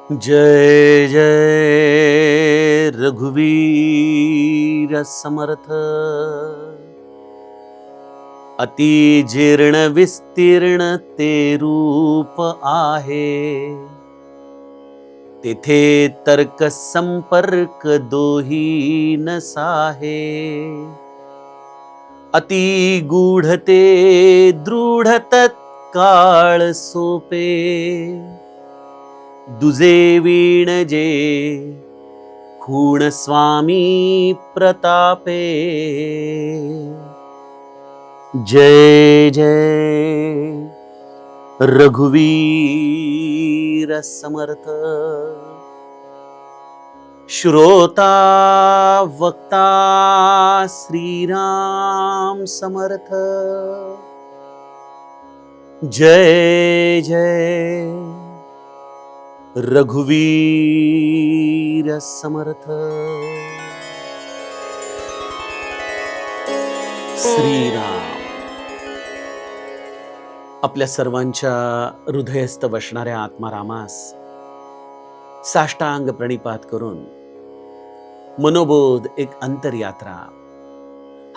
जय जय रघुवीर समर्थ। अति जीर्ण विस्तीर्ण ते रूप आहे, तेथे तर्क संपर्क दोही नसाहे। अति गूढ ते दृढ तत्काळ सोपे, दुजे वीण जे खूण स्वामी प्रतापे। जय जय रघुवीर समर्थ। श्रोता वक्ता श्रीराम समर्थ। जय जय रघुवीर समर्थ। श्रीराम आपल्या सर्वांच्या हृदयस्थ बसणाऱ्या आत्मारामास साष्टांग प्रणिपात करून मनोबोध एक अंतरयात्रा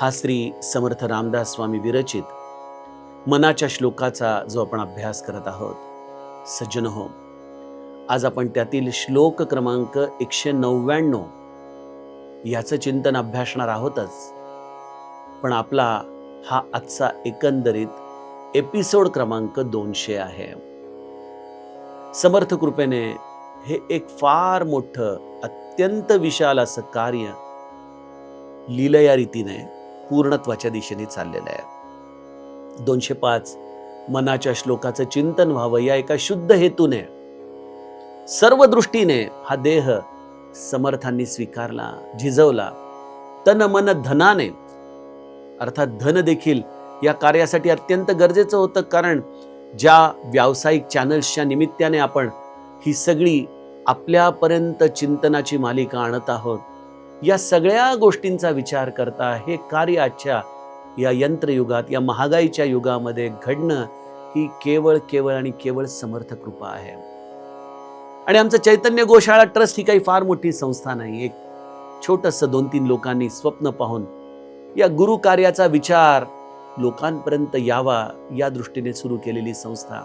हा श्री समर्थ रामदास स्वामी विरचित मनाच्या श्लोकाचा जो आपण अभ्यास करत आहोत, सज्जन हो, आज आपण त्यातील श्लोक क्रमांक 199 याचं चिंतन अभ्यासणार आहोतच, पण आपला हा आजचा एकंदरीत एपिसोड क्रमांक 200 आहे। समर्थ कृपेने हे एक फार मोठं अत्यंत विशाल असं कार्य लीलया रीतीने पूर्णत्वाच्या दिशेने चाललेलं आहे। 205 मनाच्या श्लोकाचं चिंतन व्हावं या एका शुद्ध हेतूने सर्व दृष्टीने हा देह समर्थांनी स्वीकारला, झिजवला, तन मन धनाने, अर्थात धन देखील या कार्यासाठी अत्यंत गरजेचं होतं, कारण ज्या व्यावसायिक चॅनल्सच्या निमित्ताने आपण ही सगळी आपल्यापर्यंत चिंतनाची मालिका आणत आहोत, या सगळ्या गोष्टींचा विचार करता हे कार्य आजच्या या यंत्रयुगात, या महागाईच्या युगामध्ये घडणं ही केवळ आणि केवळ समर्थ कृपा आहे। आणि आमचं चैतन्य गोशाळा ट्रस्ट ही काही फार मोठी संस्था नाही, एक छोटंसं 2-3 लोकांनी स्वप्न पाहून या गुरु कार्याचा विचार लोकांपर्यंत यावा या दृष्टीने सुरू केलेली संस्था।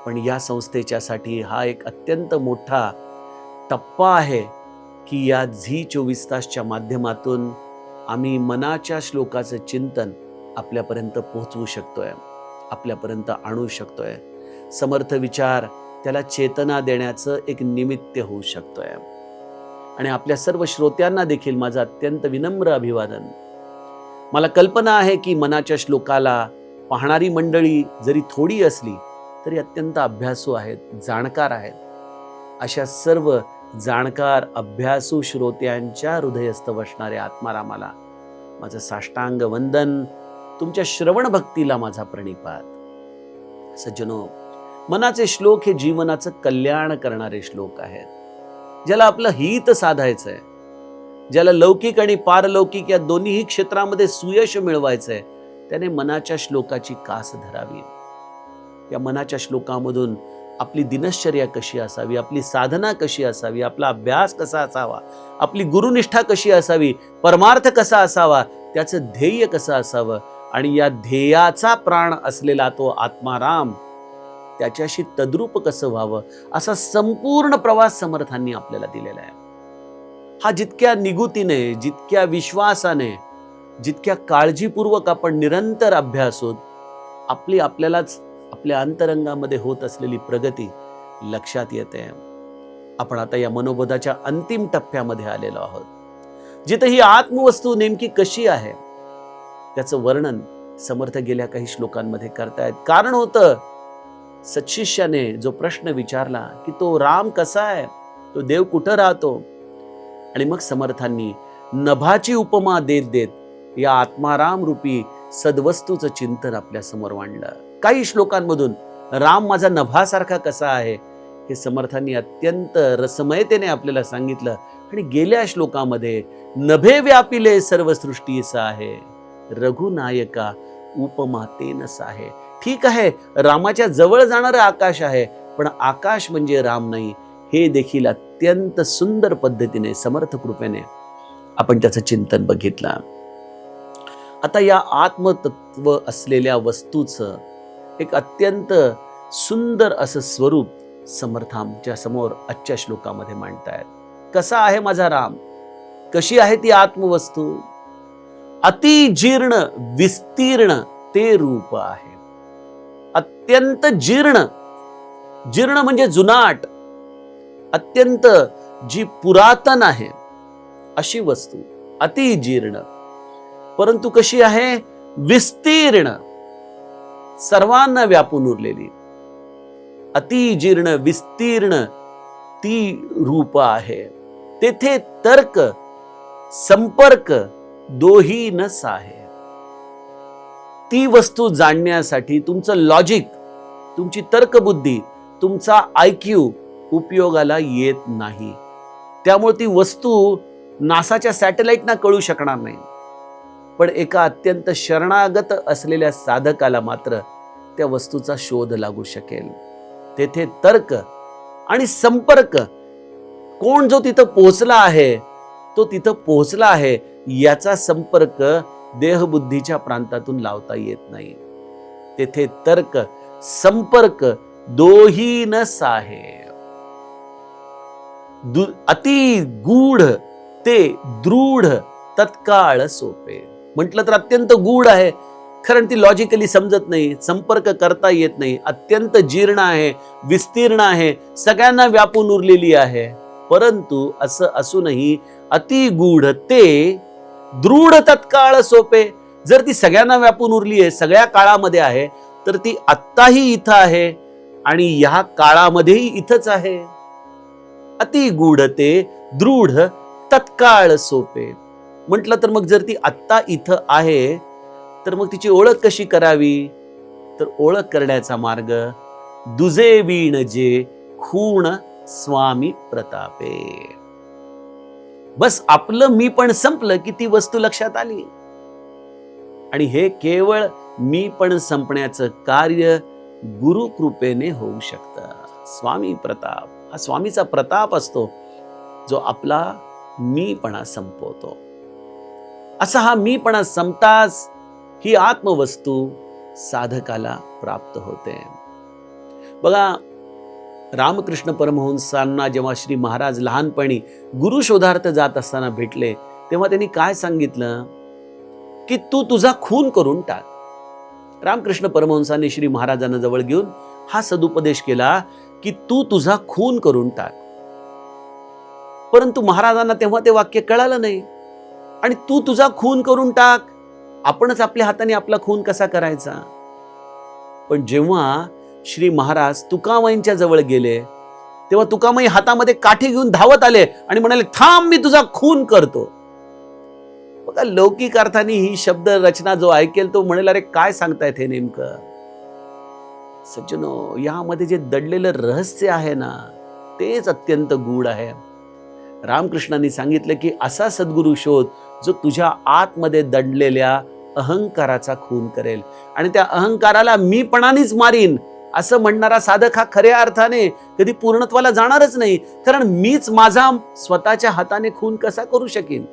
पण या संस्थेच्यासाठी हा एक अत्यंत मोठा टप्पा आहे की या झी 24 तासच्या माध्यमातून आम्ही मनाच्या श्लोकाचं चिंतन आपल्यापर्यंत पोहोचवू शकतोय, आपल्यापर्यंत आणू शकतोय। समर्थ विचार त्याला चेतना देण्याचं एक निमित्त होऊ शकतोय। आणि आपल्या सर्व श्रोत्यांना देखील माझं अत्यंत विनम्र अभिवादन। मला कल्पना आहे की मनाच्या श्लोकाला पाहणारी मंडळी जरी थोडी असली तरी अत्यंत अभ्यासू आहेत, जाणकार आहेत। अशा सर्व जाणकार अभ्यासू श्रोत्यांच्या हृदयस्थ बसणाऱ्या आत्मारामाला माझं साष्टांग वंदन, तुमच्या श्रवण भक्तीला माझा प्रणिपात। सज्जनो, मनाचे श्लोक हे जीवनाचं कल्याण करणारे श्लोक आहेत। ज्याला आपलं हित साधायचंय, ज्याला लौकिक आणि पारलौकिक या दोन्हीही क्षेत्रामध्ये सुयश मिळवायचंय, त्याने मनाच्या श्लोकाची कास धरावी। या मनाच्या श्लोकामधून आपली दिनश्चर्या कशी असावी, आपली साधना कशी असावी, आपला अभ्यास कसा असावा, आपली गुरुनिष्ठा कशी असावी, परमार्थ कसा असावा, त्याचं ध्येय कसं असावं, आणि या ध्येयाचा प्राण असलेला तो आत्माराम त्याच्याशी तद्रूप कसं व्हावं, असा संपूर्ण प्रवास समर्थांनी आपल्याला दिलेला आहे। हा जितक्या निगुतीने, जितक्या विश्वासाने, जितक्या काळजीपूर्वक आपण निरंतर अभ्यासोत, आपल्यालाच आपल्या अंतरंगामध्ये होत असलेली प्रगती लक्षात येते। आपण आता या मनोबोधाच्या अंतिम टप्प्यामध्ये आलेलो आहोत, जिथे ही आत्मवस्तू नेमकी कशी आहे त्याचं वर्णन समर्थ गेल्या काही श्लोकांमध्ये करतायत। कारण होतं सत्शिष्याने जो प्रश्न विचारला की तो राम कसा आहे, तो देव कुठं राहतो, आणि मग समर्थांनी नभाची उपमा देत देत या आत्माराम रूपी सद्वस्तूचं चिंतन आपल्या समोर मांडलं। काही श्लोकांमधून राम माझा नभासारखा कसा आहे हे समर्थांनी अत्यंत रसमयतेने आपल्याला सांगितलं, आणि गेल्या श्लोकामध्ये नभे व्यापिले सर्व सृष्टीचा आहे, रघुनायका उपमा तेनस आहे। ठीक आहे, रामाच्या जवळ जाणारं आकाश आहे, पण आकाश म्हणजे राम नाही, हे देखील अत्यंत सुंदर पद्धतीने समर्थ कृपेने आपण त्याचं चिंतन बघितलं. आता या आत्मतत्व असलेल्या वस्तूचं एक अत्यंत सुंदर असं स्वरूप समर्थ आमच्या समोर आजच्या श्लोकामध्ये मांडतायत. कसा आहे माझा राम, कशी आहे ती आत्मवस्तू? अति जीर्ण विस्तीर्ण ते रूप आहे. अत्यंत जीर्ण, जीर्ण म्हणजे जुनाट, अत्यंत जी पुरातन आहे अशी वस्तू अति जीर्ण. परंतु कशी आहे? विस्तीर्ण, सर्वांना व्यापून उरलेली. अति जीर्ण विस्तीर्ण ती रूप आहे. तेथे तर्क संपर्क दोही नस आहे. ती वस्तू जाणण्यासाठी तुमचं लॉजिक, तुमची तर्कबुद्धी, तुमचा IQ उपयोगाला येत नाही. त्यामुळे ती वस्तू नासाच्या सॅटेलाइटना कळू शकणार नाही. पण एका अत्यंत शरणागत असलेल्या साधकाला मात्र त्या वस्तूचा शोध लागू शकेल. तेथे तर्क आणि संपर्क, कोण जो तिथं पोहोचला आहे तो तिथं पोहोचला आहे याचा संपर्क देहबुद्धीच्या प्रांतातून लावता येत नाही. तेथे तर्क संपर्क दोही नस आहे. अति गूढ ते दृढ तत्काळ सोपे. म्हटलं तर अत्यंत गूढ आहे, कारण ती लॉजिकली समजत नाही, संपर्क करता येत नाही, अत्यंत जीर्ण आहे, विस्तीर्ण आहे, सगळ्यांना व्यापून उरलेली आहे. परंतु असं असूनही अति गूढ ते दृढ तत्काळ सोपे. जर ती सगळ्यांना व्यापून उरली आहे, सगळ्या काळामध्ये आहे, तर ती आत्ताही इथं आहे आणि ह्या काळामध्येही इथंच आहे. अति गूढ ते दृढ तत्काळ सोपे. म्हटलं तर मग जर ती आत्ता इथं आहे तर मग तिची ओळख कशी करावी? तर ओळख करण्याचा मार्ग दुजे वीण जे खूण स्वामी प्रतापे. बस आपलं मी पण संपलं की ती वस्तू लक्षात आली. आणि हे केवळ मी पण संपण्याचं कार्य गुरु कृपेने होऊ शकतं. स्वामी प्रताप हा स्वामीचा प्रताप असतो जो आपला मीपणा संपवतो. असा हा मीपणा संपताच ही आत्मवस्तू साधकाला प्राप्त होते. बघा, रामकृष्ण परमहंसांना जेव्हा श्री महाराज लहानपणी गुरु शोधार्थ जात असताना भेटले तेव्हा त्यांनी काय सांगितलं की तू तुझा खून करून टाक. रामकृष्ण परमहंसांनी श्री महाराजांना जवळ घेऊन हा सदुपदेश केला की तू तुझा खून करून टाक. परंतु महाराजांना तेव्हा ते वाक्य कळालं नाही. आणि तू तुझा खून करून टाक, आपणच आपल्या हाताने आपला खून कसा करायचा? पण जेव्हा श्री महाराज तुकामाईंच्या जवळ गेले तेव्हा तुकामाई हातामध्ये काठी घेऊन धावत आले आणि म्हणाले, थांब, मी तुझा खून करतो. बघा, लौकिक अर्थाने ही शब्द रचना जो ऐकेल तो म्हणेल, अरे काय सांगतायत हे नेमकं? सज्जनो, यामध्ये जे दडलेलं रहस्य आहे ना तेच अत्यंत गूढ आहे. रामकृष्णांनी सांगितलं की असा सद्गुरू शोध जो तुझ्या आतमध्ये दडलेल्या अहंकाराचा खून करेल आणि त्या अहंकाराला मीपणानेच मारीन असं म्हणणारा साधक हा खऱ्या अर्थाने कधी पूर्णत्वाला जाणारच नाही. कारण मीच माझा स्वतःच्या हाताने खून कसा करू शकेन?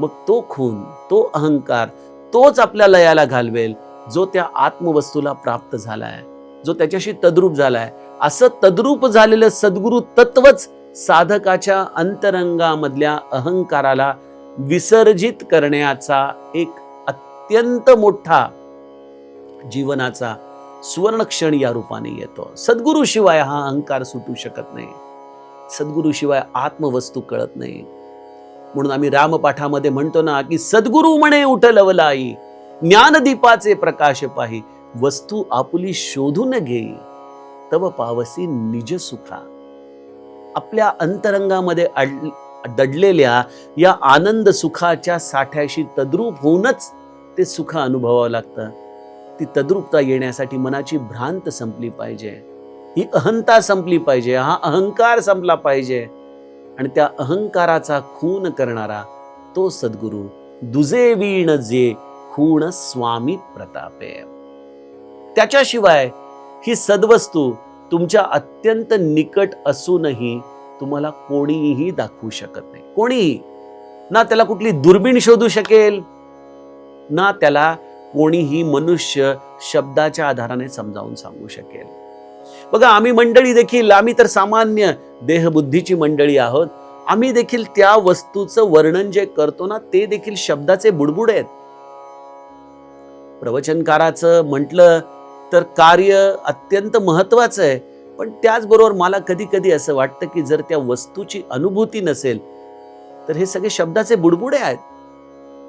मग तो खून, तो अहंकार, तोच आपल्या लयाला घालवेल जो त्या आत्मवस्तूला प्राप्त झालाय, जो त्याच्याशी तद्रूप झालाय. असं तद्रूप झालेलं सद्गुरु तत्वच साधकाच्या अंतरंगामधल्या अहंकाराला विसर्जित करण्याचा एक अत्यंत मोठा जीवनाचा सुवर्णक्षण या रूपाने येतो. सद्गुरूशिवाय हा अहंकार सुटू शकत नाही. सद्गुरूशिवाय आत्मवस्तू कळत नाही. म्हणून आम्ही रामपाठामध्ये म्हणतो ना की सद्गुरू म्हणे उठलवलाई, ज्ञानदीपाचे प्रकाश पाही, वस्तू आपुली शोधून घेई, तव पावसी निज सुखा. आपल्या अंतरंगामध्ये दडलेल्या या आनंद सुखाच्या साठ्याशी तद्रूप होऊनच ते सुख अनुभवावं लागतं. ती तद्रूपता येण्यासाठी मनाची भ्रांत संपली पाहिजे, ही अहंता संपली पाहिजे, हा अहंकार संपला पाहिजे. आणि त्या अहंकाराचा खून करणारा तो सद्गुरू दुजे वीण जे खूण स्वामी प्रतापे. त्याच्याशिवाय ही सद्वस्तू तुमच्या अत्यंत निकट असूनही तुम्हाला कोणीही दाखवू शकत नाही. कोणीही. ना त्याला कुठली दुर्बीण शोधू शकेल, ना त्याला कोणीही मनुष्य शब्दाच्या आधाराने समजावून सांगू शकेल. बघा, आम्ही मंडळी देखील, आम्ही तर सामान्य देहबुद्धीची मंडळी आहोत. आम्ही देखील त्या वस्तूचं वर्णन जे करतो ना, ते देखील शब्दाचे बुडबुड आहेत. प्रवचनकाराचं म्हटलं तर कार्य अत्यंत महत्वाचं आहे, पण त्याचबरोबर मला कधी कधी असं वाटतं की जर त्या वस्तूची अनुभूती नसेल तर हे सगळे शब्दाचे बुडबुडे आहेत.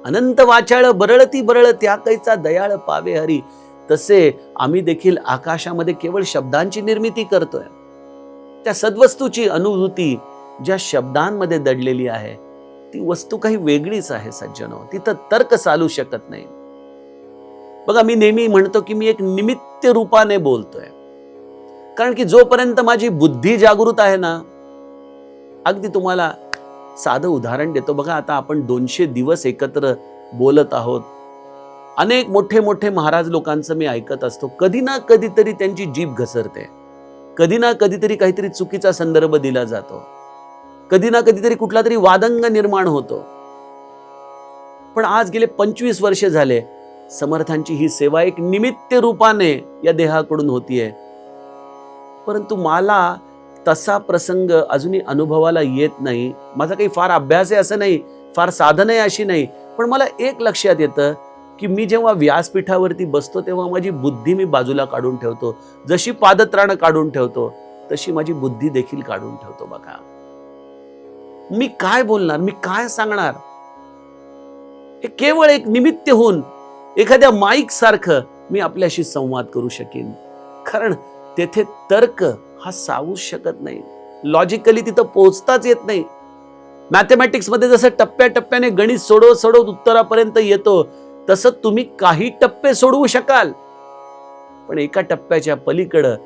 अनंत वाचाळ बरळती बरळ त्या कैचा दयाळ पावे हरी. तसे आम्ही देखील आकाशामध्ये केवळ शब्दांची निर्मिती करतोय. त्या सद्वस्तूची अनुभूती ज्या शब्दांमध्ये दडलेली आहे ती वस्तू काही वेगळीच आहे सज्जनो. तिथं तर्क चालू शकत नाही. बघा, मी नेहमी म्हणतो की मी एक निमित्त रूपाने बोलतोय, कारण की जोपर्यंत माझी बुद्धी जागृत आहे ना, अगदी तुम्हाला साधं उदाहरण देतो. बघा, आता आपण 200 दिवस एकत्र बोलत आहोत. अनेक मोठे मोठे महाराज लोकांचं मी ऐकत असतो. कधी ना कधीतरी त्यांची जीभ घसरते, कधी ना कधीतरी काहीतरी चुकीचा संदर्भ दिला जातो, कधी ना कधीतरी कुठला तरी वादंग निर्माण होतो. पण आज गेले 25 वर्ष झाले समर्थांची ही सेवा एक निमित्त रूपाने या देहाकडून होतीये. परंतु मला तसा प्रसंग अजूनही अनुभवाला येत नाही. माझा काही फार अभ्यास आहे असं नाही, फार साधन आहे अशी नाही. पण मला एक लक्षात येतं की मी जेव्हा व्यासपीठावरती बसतो तेव्हा माझी बुद्धी मी बाजूला काढून ठेवतो. जशी पादत्राणं काढून ठेवतो तशी माझी बुद्धी देखील काढून ठेवतो. बघा, मी काय बोलणार, मी काय सांगणार, हे केवळ एक निमित्त होऊन एखाद्या माईक सारखं मी आपल्याशी संवाद करू शकेन. कारण तेथे तर्क हा सावूच शकत नाही. लॉजिकली तिथं पोहोचताच येत नाही. मॅथमॅटिक्स मध्ये जसं टप्प्याटप्प्याने गणित सोडवत सोडवत उत्तरापर्यंत येतो, तसं तुम्ही काही टप्पे सोडवू शकाल, पण एका टप्प्याच्या पलीकडं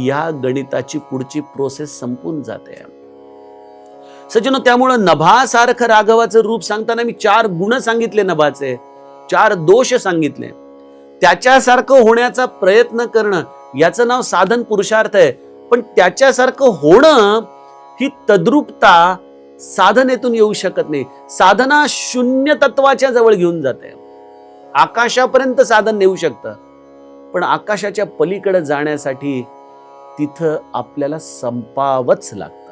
या गणिताची पुढची प्रोसेस संपून जाते. सज्जनो, त्यामुळं नभासारखं राघवाचं रूप सांगताना मी 4 गुण सांगितले नभाचे, 4 दोष सांगितले. त्याच्यासारखं होण्याचा प्रयत्न करणं याचं नाव साधन पुरुषार्थ आहे. पण त्याच्यासारखं होणं ही तद्रूपता साधनेतून येऊ शकत नाही. साधना शून्य तत्वाच्या जवळ घेऊन जाते. आकाशापर्यंत साधन नेऊ शकतं, पण आकाशाच्या पलीकडे जाण्यासाठी तिथं आपल्याला संपावंच लागतं.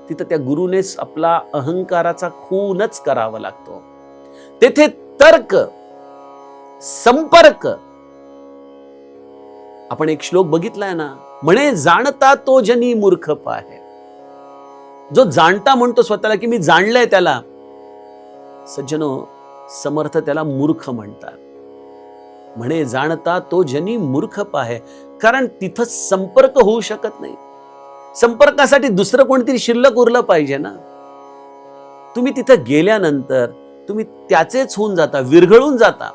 तिथं त्या गुरुनेच आपला अहंकाराचा खूनच करावा लागतो. तेथे तर्क, संपर्क. आपण एक श्लोक बघितलाय ना, म्हणे जाणता तो जनी मूर्ख पाहे. जो जाणता म्हणतो स्वतःला की मी जाणलंय, त्याला सज्जनो समर्थ त्याला मूर्ख म्हणतात. म्हणे जाणता तो जनी मूर्ख पाहे, कारण तिथं संपर्क होऊ शकत नाही. संपर्कासाठी दुसरं कोणतरी शिल्लक उरलं पाहिजे ना. तुम्ही तिथं गेल्यानंतर तुम्ही त्याचेच होऊन जाता, विरघळून जाता.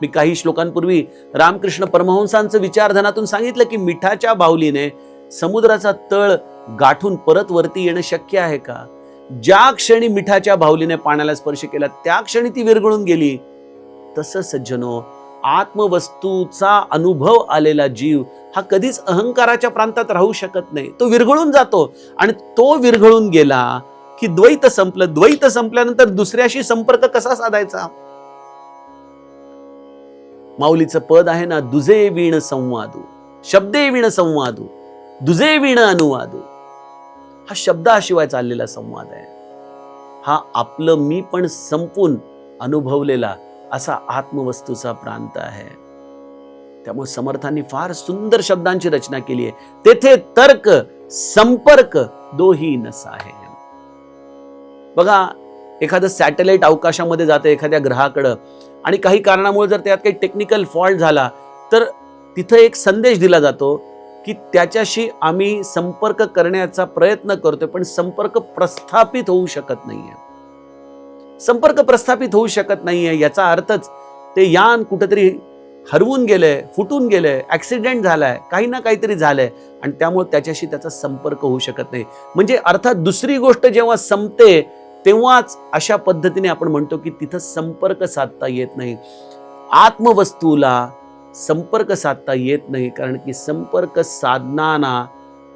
मी काही श्लोकांपूर्वी रामकृष्ण परमहंसांचं विचारधनातून सांगितलं की मिठाच्या बाहुलीने समुद्राचा तळ गाठून परत वरती येणं शक्य आहे का? ज्या क्षणी मिठाच्या बाहुलीने पाण्याला स्पर्श केला त्या क्षणी ती विरघळून गेली. तसं सज्जनो, आत्मवस्तूचा अनुभव आलेला जीव हा कधीच अहंकाराच्या प्रांतात राहू शकत नाही. तो विरघळून जातो, आणि तो विरघळून गेला की द्वैत संपलं. द्वैत संपल्यानंतर दुसऱ्याशी संपर्क कसा साधायचा? माऊलीचं पद आहे ना, दुजे वीण संवादू, शब्दे वीण संवादू, दुजे वीण अनुवादू. हा शब्दाशिवाय चाललेला संवाद आहे. हा आपलं मी पण संपून अनुभवलेला असा आत्मवस्तूचा प्रांत आहे. त्यामुळे समर्थांनी फार सुंदर शब्दांची रचना केली आहे. तेथे तर्क, संपर्क दोही नसाहे. बघा, एखादं सॅटेलाइट अवकाशामध्ये जातं एखाद्या ग्रहाकडं, आणि काही कारणामुळे जर त्यात काही टेक्निकल फॉल्ट झाला तर तिथं एक संदेश दिला जातो की त्याच्याशी आम्ही संपर्क करण्याचा प्रयत्न करतोय, पण संपर्क प्रस्थापित होऊ शकत नाहीये. संपर्क प्रस्थापित होऊ शकत नाहीये याचा अर्थच ते यान कुठेतरी हरवून गेलंय, फुटून गेलंय, ऍक्सिडेंट झालाय, काही ना काहीतरी झालंय, आणि त्यामुळे त्याच्याशी त्याचा संपर्क होऊ शकत नाही. म्हणजे अर्थात दुसरी गोष्ट जेव्हा संपते तेव्हाच अशा पद्धतीने आपण म्हणतो की तिथं संपर्क साधता येत नाही. आत्मवस्तूला संपर्क साधता येत नाही, कारण की संपर्क साधनाना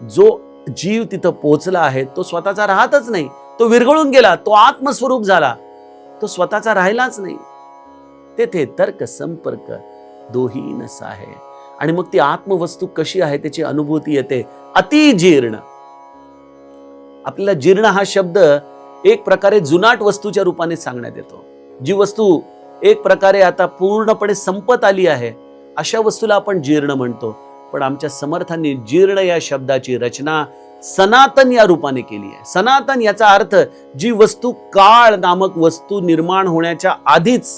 जो जीव तिथं पोहोचला आहे तो स्वतःचा राहतच नाही, तो विरघळून गेला, तो आत्मस्वरूप झाला, तो स्वतःचा राहिलाच नाही. तेथे तर्क संपर्क दोही नसा आहे. आणि मग ती आत्मवस्तू कशी आहे त्याची अनुभूती येते. अतिजीर्ण. आपल्याला जीर्ण हा शब्द एक प्रकारे जुनाट वस्तूच्या रूपाने सांगण्यात येतो. जी वस्तू एक प्रकारे आता पूर्णपणे संपत आली आहे अशा वस्तूला आपण जीर्ण म्हणतो. पण आमच्या समर्थांनी जीर्ण या शब्दाची रचना सनातन या रूपाने केली आहे. सनातन याचा अर्थ जी वस्तू काळ नामक वस्तू निर्माण होण्याच्या आधीच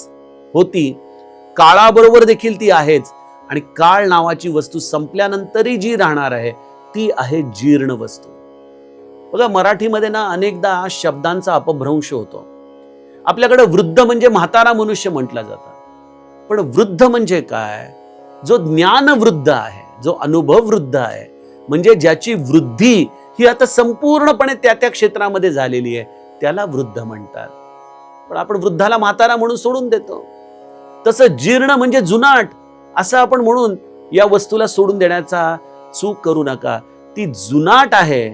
होती, काळाबरोबर देखील ती आहेच, आणि काळ नावाची वस्तू संपल्यानंतरही जी राहणार आहे ती आहे जीर्ण वस्तू. बघा, मराठीमध्ये ना अनेकदा शब्दांचा अपभ्रंश होतो. आपल्याकडे वृद्ध म्हणजे म्हातारा मनुष्य म्हटला जातं, पण वृद्ध म्हणजे काय? जो ज्ञान वृद्ध आहे, जो अनुभव वृद्ध आहे, म्हणजे ज्याची वृद्धी ही आता संपूर्णपणे त्या त्या क्षेत्रामध्ये झालेली आहे, त्याला वृद्ध म्हणतात. पण आपण वृद्धाला म्हातारा म्हणून सोडून देतो. तसं जीर्ण म्हणजे जुनाट असं आपण म्हणून या वस्तूला सोडून देण्याचा चूक करू नका. ती जुनाट आहे,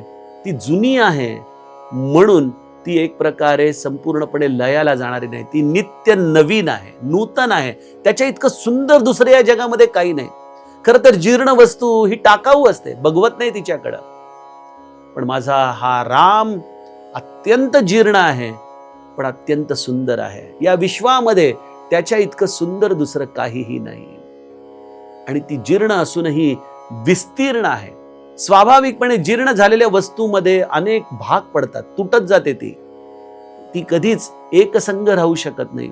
ती जुनी आहे, म्हणून ती एक प्रकारे संपूर्णपणे लयाला जाणारी नाही. ती नित्य नवीन आहे, नूतन आहे. त्याच्या इतकं सुंदर दुसऱ्या या जगामध्ये काही नाही. खरं तर जीर्ण वस्तू ही टाकाऊ असते, बघवत नाही तिच्याकडं. पण माझा हा राम अत्यंत जीर्ण आहे, पण अत्यंत सुंदर आहे. या विश्वामध्ये त्याच्या इतकं सुंदर दुसरं काहीही नाही. आणि ती जीर्ण असूनही विस्तीर्ण आहे. स्वाभाविकपणे जीर्ण झालेल्या वस्तूमध्ये अनेक भाग पडतात, तुटत जाते. ती कधीच एकसंग राहू शकत नाही.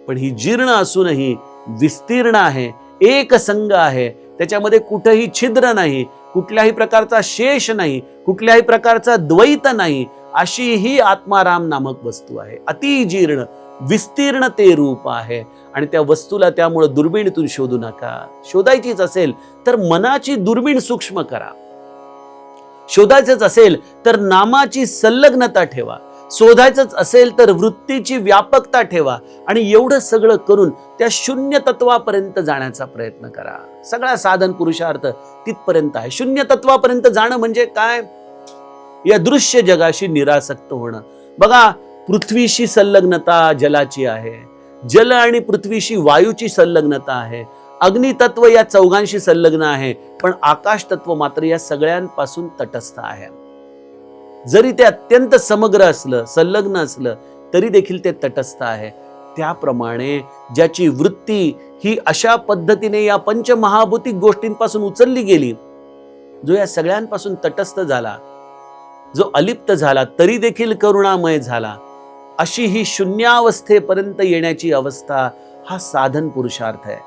पण ही जीर्ण असूनही विस्तीर्ण आहे, एकसंग आहे. त्याच्यामध्ये कुठेही छिद्र नाही, कुठल्याही प्रकारचा शेष नाही, कुठल्याही प्रकारचा द्वैत नाही. अशी ही आत्माराम नामक वस्तू आहे. अतिजीर्ण विस्तीर्ण ते रूप आहे. आणि त्या वस्तूला त्यामुळे दुर्बीणीतून शोधू नका. शोधायचीच असेल तर मनाची दुर्बीण सूक्ष्म करा. शोधायचंच असेल तर नामाची संलग्नता ठेवा. शोधायचंच असेल तर वृत्तीची व्यापकता ठेवा. आणि एवढं सगळं करून त्या शून्य तत्वापर्यंत जाण्याचा प्रयत्न करा. सगळा साधन पुरुषार्थ तिथपर्यंत आहे. शून्य तत्वापर्यंत जाणं म्हणजे काय? या दृश्य जगाशी निरासक्त होणं. बघा, पृथ्वीशी संलग्नता जलाची आहे, जल आणि पृथ्वीशी वायूची संलग्नता आहे, अग्नितत्व या चौघांशी संलग्न आहे, पण आकाश तत्व मात्र या सगळ्यांपासून तटस्थ आहे. जरी ते अत्यंत समग्र असलं, संलग्न असलं, तरी देखील ते तटस्थ आहे. त्याप्रमाणे ज्याची वृत्ती ही अशा पद्धतीने या पंचमहाभूतिक गोष्टींपासून उचलली गेली, जो या सगळ्यांपासून तटस्थ झाला, जो अलिप्त झाला तरी देखील करुणामय झाला, अशी ही शून्यावस्थेपर्यंत येण्याची अवस्था हा साधन पुरुषार्थ आहे.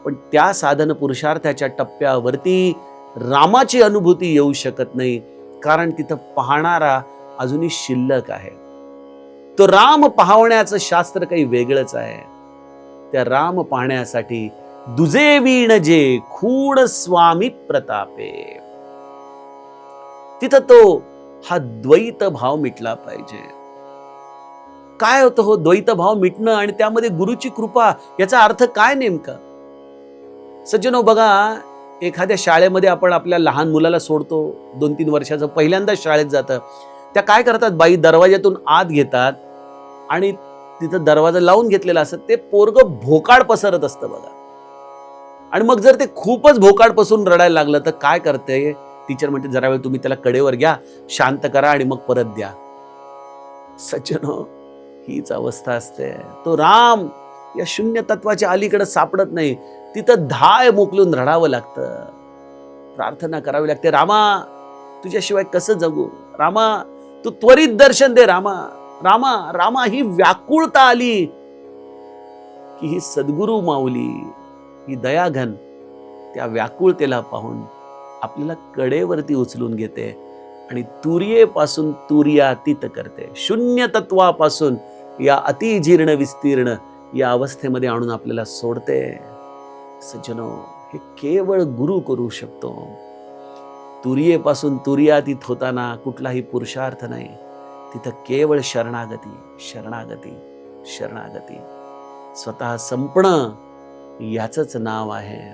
पण त्या साधन पुरुषार्थाच्या टप्प्यावरती रामाची अनुभूती येऊ शकत नाही, कारण तिथं पाहणारा अजूनही शिल्लक आहे. तो राम पाहण्याचं शास्त्र काही वेगळंच आहे. त्या राम पाहण्यासाठी दुजे वीण जे खूण स्वामी प्रतापे, तिथं तो हा द्वैत भाव मिटला पाहिजे. काय होतं हो द्वैत भाव मिटणं आणि त्यामध्ये गुरुची कृपा, याचा अर्थ काय नेमका? सज्जनो, बघा, एखाद्या शाळेमध्ये आपण आपल्या लहान मुलाला सोडतो, 2-3 वर्षाचं, पहिल्यांदा शाळेत जातं. त्या काय करतात, बाई दरवाज्यातून आत घेतात आणि तिथं दरवाजा लावून घेतलेला असत, ते पोरगं भोकाड पसरत असतं बघा. आणि मग जर ते खूपच भोकाड पसरून रडायला लागलं तर काय करते टीचर? म्हणते जरा वेळ तुम्ही त्याला कडेवर घ्या, शांत करा आणि मग परत द्या. सज्जनो, हीच अवस्था असते. तो राम या शून्य तत्वाच्या अलीकडे सापडत नाही. तिथं धाय मोकलून रडावं लागतं, प्रार्थना करावी लागते. रामा, तुझ्याशिवाय कसं जगू? रामा, तू त्वरित दर्शन दे. रामा, रामा, रामा. ही व्याकुळता आली की ही सद्गुरु माऊली, ही दयाघन त्या व्याकुळतेला पाहून आपल्याला कडेवरती उचलून घेते आणि तुर्येपासून तुर्यातीत करते. शून्य तत्वापासून या अतिजीर्ण विस्तीर्ण या अवस्थेमध्ये आणून आपल्याला सोडते. सज्जनो, हे केवळ गुरु करू शकतो. तुर्येपासून तुर्यातीत होताना कुठलाही पुरुषार्थ नाही. तिथं केवळ शरणागती, शरणागती, शरणागती. स्वतः संपणं याचंच नाव आहे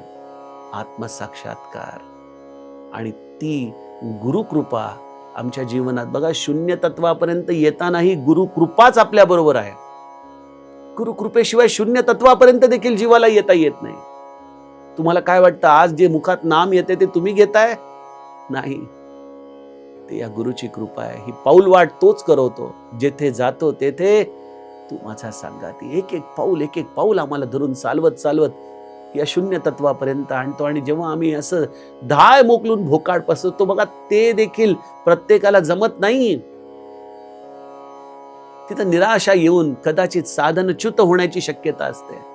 आत्मसाक्षात्कार. आणि ती गुरुकृपा आमच्या जीवनात बघा, शून्य तत्वापर्यंत येतानाही गुरुकृपाच आपल्या बरोबर आहे. गुरुकृपेशिवाय शून्य तत्वापर्यंत देखील जीवाला येता येत नाही. तुम्हाला काय वाटतं, आज जे मुखात नाम येते ते तुम्ही घेताय? नाही, ते या गुरुची कृपा आहे. ही पाऊल वाट तोच करवतो. जेथे जातो तेथे तू माझा सांगाती. एक एक पाऊल आम्हाला धरून चालवत चालवत या शून्य तत्वापर्यंत आणतो. आणि जेव्हा आम्ही असं धाय मोकलून भोकाड पसरतो बघा, ते देखील प्रत्येकाला जमत नाही. तिथं निराशा येऊन कदाचित साधनच्युत होण्याची शक्यता असते.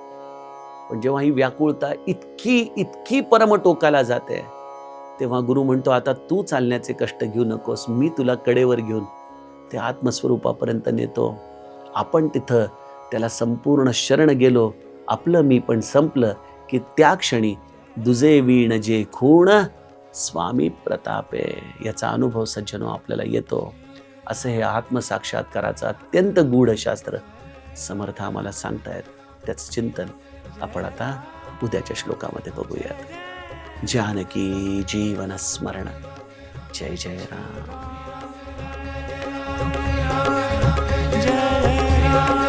पण जेव्हा ही व्याकुळता इतकी परमटोकाला जाते, तेव्हा गुरु म्हणतो, आता तू चालण्याचे कष्ट घेऊ नकोस, मी तुला कडेवर घेऊन ते आत्मस्वरूपापर्यंत नेतो. आपण तिथं त्याला संपूर्ण शरण गेलो, आपलं मी पण संपलं की त्या क्षणी दुजे वीण जे खूण स्वामी प्रतापे. याचा अनुभव सज्जनो आपल्याला येतो. असं हे आत्मसाक्षात्काराचं अत्यंत गूढ शास्त्र समर्थ आम्हाला सांगतायत. त्याचं चिंतन आपण आता उद्याच्या श्लोकामध्ये बघूयात. जानकी जीवन स्मरण. जय जय राम. जय राम.